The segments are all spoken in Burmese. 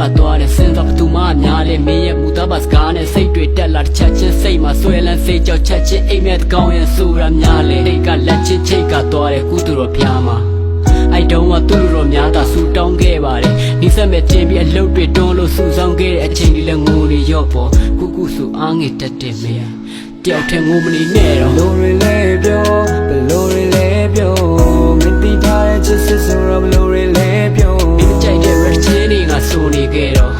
ပါသွားတယ်စဉ်းစားဘသူမှများလေမင်းရဲ့မူသားပါစကားနဲ့စိတ်တွေတက်လာတစ်ချက်ချင်းစိတ်မှာဆွဲလန်းစိတ်ကြောက်ချက်ချင်းအိမ်မက်ကောင်းရင်ဆိုတာများလေအိတ်ကလက်ချင်းချိတ်ကသွားတယ်ကုသူတော်ဖျားမှာအဲ့တုန်းကသူ့လိုများသာဆူတောင်းခဲ့ပါတယ်ဒီဆက်မဲ့တင်ပြီးအလုပ်တွေတွန်းလို့ဆူဆောင်ခဲ့တဲ့အချိန်လေးလည်းငိုနေရော့ပေါ်ကုဆူအားငယ်တက်တယ်မေတယောက်ထဲငိုမနေနဲ့တော့ဘလို့ရလဲပြောဘလို့ရလဲပြောမသိထားတဲ့ချစ်စစ်ဆိုတော့ဘလို့ရလဲပြောဒီကြိုက်တဲ့ rap ချင်းတွေကဆိုနေခဲ့တော့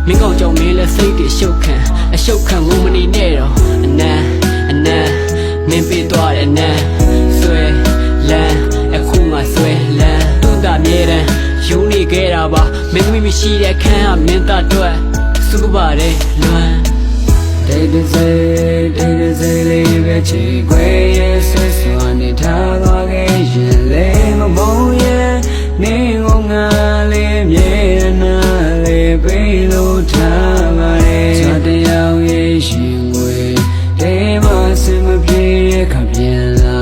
မင်းကောင်ကြောင့်မင်းလည်းစိတ်တွေအရှုပ်ခံငိုမနေနဲ့တော့အနမ်းမင်းပေးသွားတဲ့အနမ်းဆွဲလန်းအခုမှဆွဲလန်းတွန်းတာမြဲတမ်းယူနေခဲ့တာပါမင်းသမီးမရှိတဲ့ခန်းကမင်းသားအတွက်စုပါတယ်လွမ်းတေးစေးလေးပဲချီခွေရဲ့ဆွဲစွာနေထားသွားခဲ့ရင်လေမမုန်းရဲ့နေငါလေးမြေနာလေးပေးလို့ထားပါတယ်ချတ်တရားရဲ့ရှင်ငွေတေးမစင်မပြေရဲ့ခပြန်လာ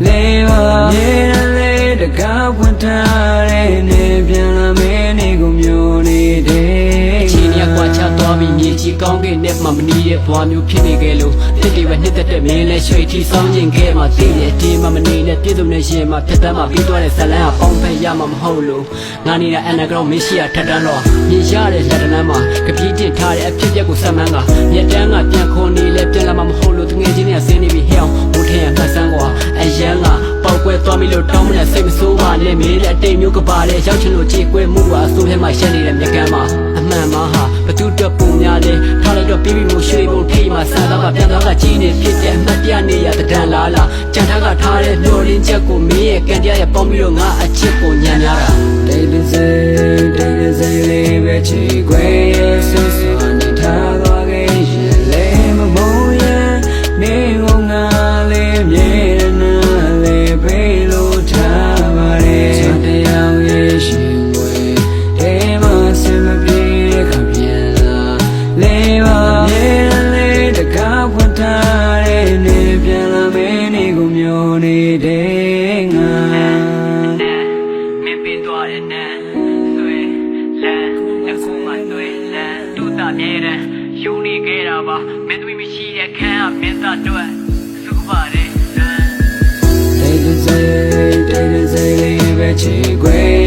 လေးပါမြေလေးတကားဖွင့်ထားတဲ့နေပြန်လာမင်းနေကိုမျိုးနေတဲ့ချင်းရကွာချသွားပြီးမြေကြီးကောင်းကင်နဲ့မှမနီးရဲ့ဘွားမျိုးဖြစ်နေခဲ့လို့တစ်တွေပဲနှစ်သက်တဲ့မင်းလဲရွှေထီဆောင်ကျင်ခဲ့မှသိတယ်ဒီမှမနေနဲ့ပြည့်စုံတဲ့ရှင်မှဖြစ်တမ်းမှပြီးသွားတဲ့ဇလန်းကပေါင်းဖက်ရမှာမဟုတ်လို့ငါနေတာ underground မရှိရထက်တန်းတော့မြင်ရတဲ့လက်တန်းမှာကပြေးတင်ထားတဲ့အဖြစ်ပြက်ကိုဆက်မှန်းကမြက်တန်းကပြန်ခုန်နေလဲပြန်လာမှာမဟုတ်လို့တငယ်ချင်းတွေကဆင်းနေပြီးဟဲအောင်ဘိုးထင်းရမှတ်ဆန်းကွာအရန်ကပေါက်ကွဲသွားပြီလို့တောင်းမနဲ့စိတ်မဆိုးပါနဲ့မင်းလည်းအတိတ်မျိုးကပါတဲ့ရောက်ချင်လို့ကြေကွဲမှုကအဆိုးထဲမှာရှက်နေတဲ့မြက်ကမ်းမှာအမှန်မှာဟာဘသူတက်ပုံများလဲထားလိုက်တော့ပြီးပြီးမို့ရွှေပုံထိမှဆန်းသားကပြန်သွားကကြီးနေဖြစ်တဲ့အမှတ်တရနေရတံလားကြံထားကထားတဲ့မျောလင်းချက်ကိုမင်းရဲ့ကန်တရားရဲ့ပေါင်းပြီးတော့ငါအချစ်ကိုညံ့များတာတေးစေးလေးပဲချီခွေရဲ့ဆွစွာနေထားသွားခဲ့ရင်လေမမုန်းရဲ့နေငါလေးမြေနာလေးပေးလို့ထားပါတယ်ချတ်တရားရဲ့ရှင်ဝေတေးမစင်မပြေခပြန်လာလေးပါမြေလေးတကားဖွင့်ထားတဲ့နေပြန်လာမင်းနေကိုမျိုးနေတဲ့ငါမင်းပေးသွားတဲ့နန်းဆွဲလန်းအခုမှဆွဲလန်းတို့တာမြဲတမ်းယူနေခဲ့တာပါမင်းသမီးမရှိတဲ့ခန်းကမင်းသားအတွက်စုပါတယ်တေးစေးလေးပဲချီခွေ